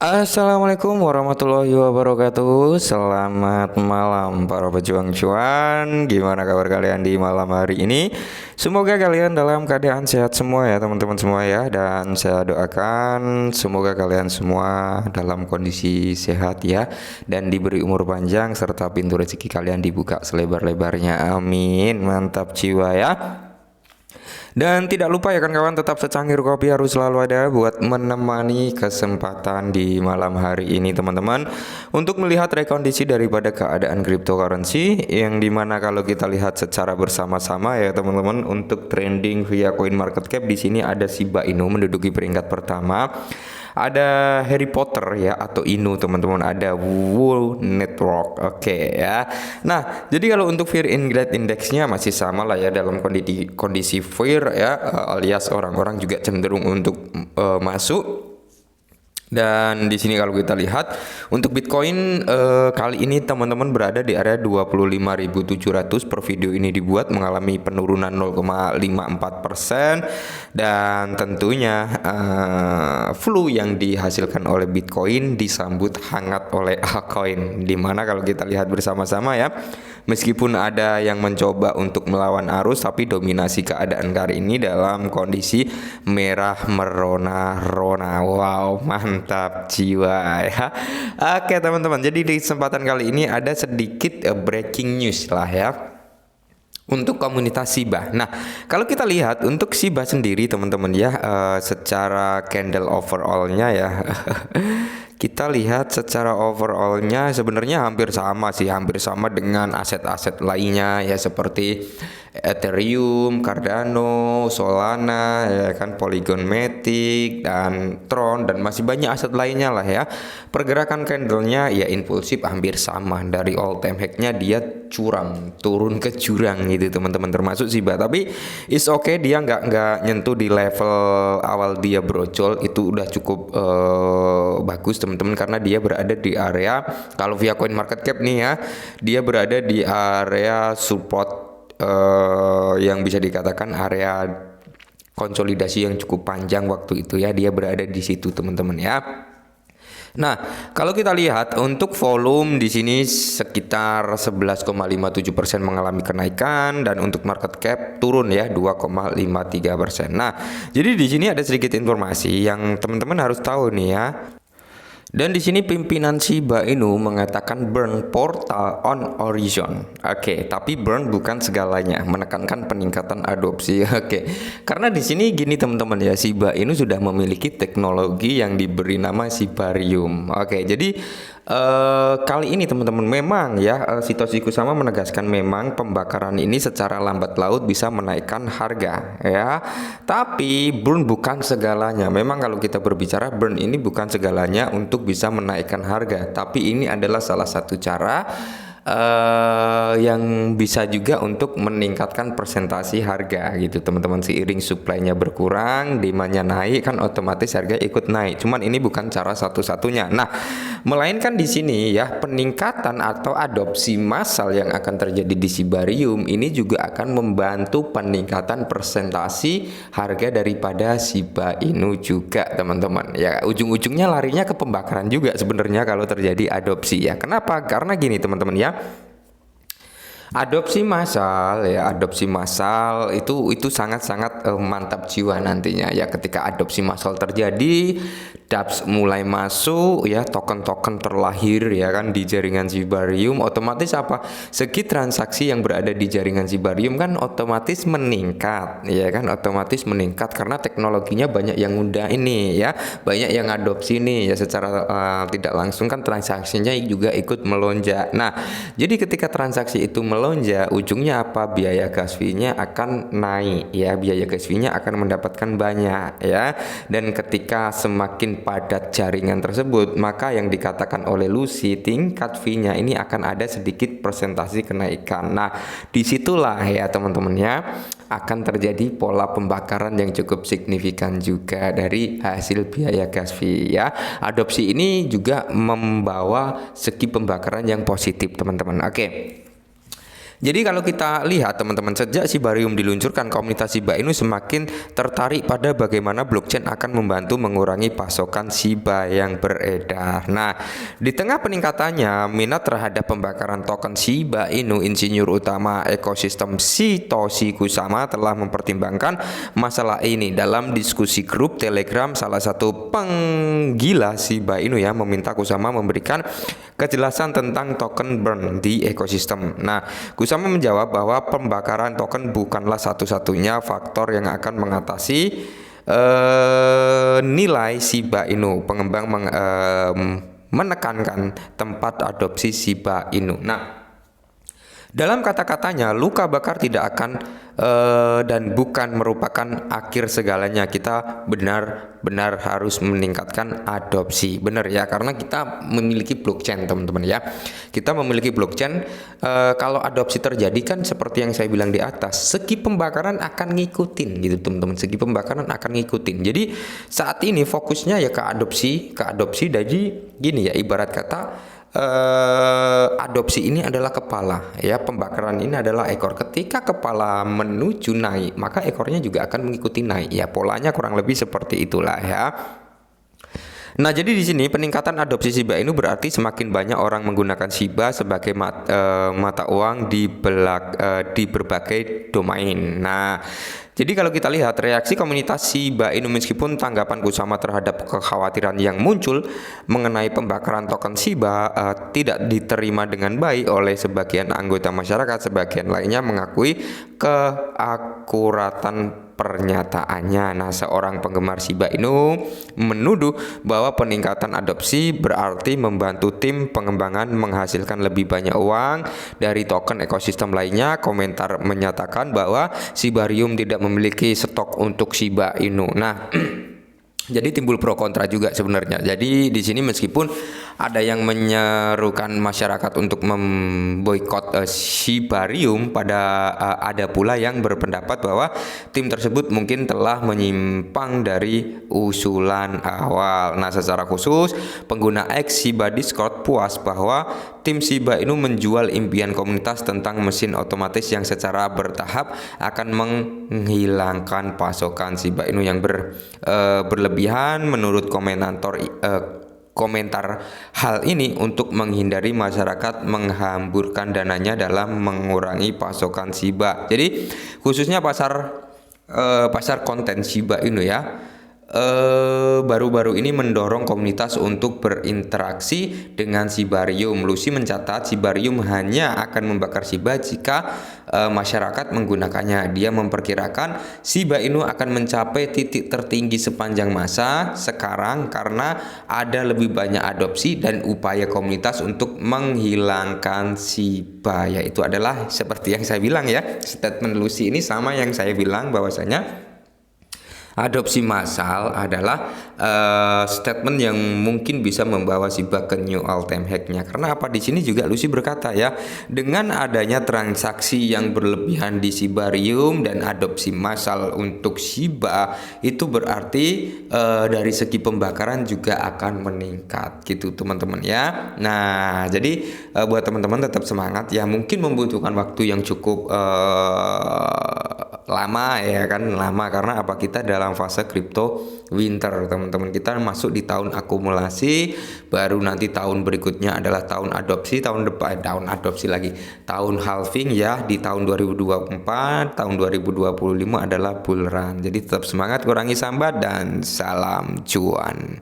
Assalamualaikum warahmatullahi wabarakatuh. Selamat malam para pejuang cuan. Gimana kabar kalian di malam hari ini? Semoga kalian dalam keadaan sehat semua ya teman-teman semua ya. Dan saya doakan semoga kalian semua dalam kondisi sehat ya, dan diberi umur panjang serta pintu rezeki kalian dibuka selebar-lebarnya. Amin. Mantap jiwa ya. Dan tidak lupa ya kan kawan, tetap secangkir kopi harus selalu ada buat menemani kesempatan di malam hari ini teman-teman, untuk melihat rekondisi daripada keadaan cryptocurrency, yang dimana kalau kita lihat secara bersama-sama ya teman-teman, untuk trending via CoinMarketCap di sini ada Shiba Inu menduduki peringkat pertama. Ada Harry Potter ya atau Inu teman-teman, ada Wool Network. Oke ya. Nah, jadi kalau untuk Fear Ingrid Indexnya masih sama lah ya, dalam kondisi fear ya, alias orang-orang juga cenderung untuk masuk. Dan di sini kalau kita lihat untuk Bitcoin kali ini teman-teman berada di area 25.700 per video ini dibuat, mengalami penurunan 0,54%, dan tentunya flow yang dihasilkan oleh Bitcoin disambut hangat oleh altcoin, dimana kalau kita lihat bersama-sama ya, meskipun ada yang mencoba untuk melawan arus, tapi dominasi keadaan kali ini dalam kondisi merah merona-rona. Wow, mantap jiwa ya. Oke teman-teman, jadi di kesempatan kali ini ada sedikit breaking news lah ya untuk komunitas Shiba. Nah, kalau kita lihat untuk Shiba sendiri teman-teman ya, secara candle overallnya ya, kita lihat secara overallnya sebenarnya hampir sama sih, hampir sama dengan aset-aset lainnya ya, seperti Ethereum, Cardano, Solana, ya kan, Polygon Matic dan Tron, dan masih banyak aset lainnya lah ya. Pergerakan candlenya ya impulsif, hampir sama. Dari all time high-nya dia curang, turun ke jurang gitu teman-teman, termasuk Shiba. Tapi is okay, dia nggak nyentuh di level awal dia brojol, itu udah cukup bagus teman-teman, karena dia berada di area, kalau via CoinMarketCap nih ya, dia berada di area support yang bisa dikatakan area konsolidasi yang cukup panjang waktu itu ya, dia berada di situ teman-teman ya. Nah, kalau kita lihat untuk volume di sini sekitar 11,57% mengalami kenaikan, dan untuk market cap turun ya 2,53%. Nah, jadi di sini ada sedikit informasi yang teman-teman harus tahu nih ya. Dan di sini pimpinan Shiba Inu mengatakan burn portal on horizon. Oke, tapi burn bukan segalanya, menekankan peningkatan adopsi. Oke. Karena di sini gini teman-teman ya, Shiba Inu sudah memiliki teknologi yang diberi nama Shibarium. Oke, jadi kali ini teman-teman memang ya, Satoshi Kusama menegaskan memang pembakaran ini secara lambat laut bisa menaikkan harga ya. Tapi burn bukan segalanya. Memang kalau kita berbicara burn ini bukan segalanya untuk bisa menaikkan harga, tapi ini adalah salah satu cara yang bisa juga untuk meningkatkan presentasi harga gitu teman-teman. Seiring supply-nya berkurang, demand-nya naik, kan otomatis harga ikut naik. Cuman ini bukan cara satu-satunya. Nah, melainkan di sini ya, peningkatan atau adopsi massal yang akan terjadi di Shibarium ini juga akan membantu peningkatan presentasi harga daripada Shiba Inu juga teman-teman. Ya, ujung-ujungnya larinya ke pembakaran juga sebenarnya kalau terjadi adopsi ya. Kenapa? Karena gini teman-teman ya, adopsi massal itu sangat-sangat mantap jiwa nantinya ya, ketika adopsi massal terjadi, dApps mulai masuk ya, token-token terlahir ya kan di jaringan Shibarium, otomatis apa? Segi transaksi yang berada di jaringan Shibarium kan otomatis meningkat ya kan, otomatis meningkat karena teknologinya banyak yang mudah ini ya, banyak yang adopsi nih ya, secara tidak langsung kan transaksinya juga ikut melonjak. Nah, jadi ketika transaksi itu melonjak, ujungnya apa? Biaya gas fee-nya akan naik ya, biaya gas fee-nya akan mendapatkan banyak ya. Dan ketika semakin padat jaringan tersebut, maka yang dikatakan oleh Lucy, tingkat fee-nya ini akan ada sedikit persentase kenaikan. Nah, disitulah ya teman-teman ya, akan terjadi pola pembakaran yang cukup signifikan juga dari hasil biaya gas fee ya. Adopsi ini juga membawa segi pembakaran yang positif teman-teman. Oke. Jadi kalau kita lihat teman-teman, sejak Shibarium diluncurkan, komunitas Shiba Inu semakin tertarik pada bagaimana blockchain akan membantu mengurangi pasokan Shiba yang beredar. Nah, di tengah peningkatannya minat terhadap pembakaran token Shiba Inu, insinyur utama ekosistem Satoshi Kusama telah mempertimbangkan masalah ini dalam diskusi grup Telegram. Salah satu penggila Shiba Inu ya meminta Kusama memberikan kejelasan tentang token burn di ekosistem. Nah, Kusama menjawab bahwa pembakaran token bukanlah satu-satunya faktor yang akan mengatasi nilai Shiba Inu. Pengembang menekankan tempat adopsi Shiba Inu. Nah, dalam kata-katanya, luka bakar tidak akan dan bukan merupakan akhir segalanya. Kita benar-benar harus meningkatkan adopsi. Benar ya, karena kita memiliki blockchain teman-teman ya. Kita memiliki blockchain, kalau adopsi terjadi kan seperti yang saya bilang di atas, segi pembakaran akan ngikutin gitu teman-teman. Segi pembakaran akan ngikutin. Jadi saat ini fokusnya ya ke adopsi. Jadi gini ya, ibarat kata adopsi ini adalah kepala ya, pembakaran ini adalah ekor. Ketika kepala menuju naik, maka ekornya juga akan mengikuti naik ya, polanya kurang lebih seperti itulah ya. Nah, jadi di sini peningkatan adopsi Shiba Inu berarti semakin banyak orang menggunakan Shiba sebagai mata uang di berbagai domain. Nah, jadi kalau kita lihat reaksi komunitas Shiba Inu, meskipun tanggapan Kusama terhadap kekhawatiran yang muncul mengenai pembakaran token Shiba tidak diterima dengan baik oleh sebagian anggota masyarakat, sebagian lainnya mengakui keakuratan pernyataannya. Nah, seorang penggemar Shiba Inu menuduh bahwa peningkatan adopsi berarti membantu tim pengembangan menghasilkan lebih banyak uang dari token ekosistem lainnya. Komentar menyatakan bahwa Shibarium tidak memiliki stok untuk Shiba Inu. Nah, jadi timbul pro kontra juga sebenarnya. Jadi di sini meskipun ada yang menyerukan masyarakat untuk memboikot Shibarium, ada pula yang berpendapat bahwa tim tersebut mungkin telah menyimpang dari usulan awal. Nah, secara khusus pengguna X Shiba Discord puas bahwa tim Shiba Inu menjual impian komunitas tentang mesin otomatis yang secara bertahap akan menghilangkan pasokan Shiba Inu yang berlebihan. Menurut komentar hal ini untuk menghindari masyarakat menghamburkan dananya dalam mengurangi pasokan Shiba. Jadi khususnya pasar konten Shiba Inu ya, baru-baru ini mendorong komunitas untuk berinteraksi dengan Shibarium. Lucy mencatat Shibarium hanya akan membakar Shiba jika masyarakat menggunakannya. Dia memperkirakan Shiba Inu akan mencapai titik tertinggi sepanjang masa sekarang karena ada lebih banyak adopsi dan upaya komunitas untuk menghilangkan Shiba. Yaitu adalah seperti yang saya bilang ya, statement Lucy ini sama yang saya bilang, bahwasanya adopsi massal adalah statement yang mungkin bisa membawa Shiba ke new all-time high-nya. Karena apa? Di sini juga Lucy berkata ya, dengan adanya transaksi yang berlebihan di Shibarium dan adopsi massal untuk Shiba, itu berarti dari segi pembakaran juga akan meningkat gitu teman-teman ya. Nah, jadi buat teman-teman tetap semangat ya, mungkin membutuhkan waktu yang cukup lama ya kan, lama karena apa, kita dalam fase crypto winter teman-teman. Kita masuk di tahun akumulasi, baru nanti tahun berikutnya adalah tahun adopsi, tahun depan tahun adopsi lagi, tahun halving ya di tahun 2024, tahun 2025 adalah bull run. Jadi tetap semangat, kurangi sambat dan salam cuan.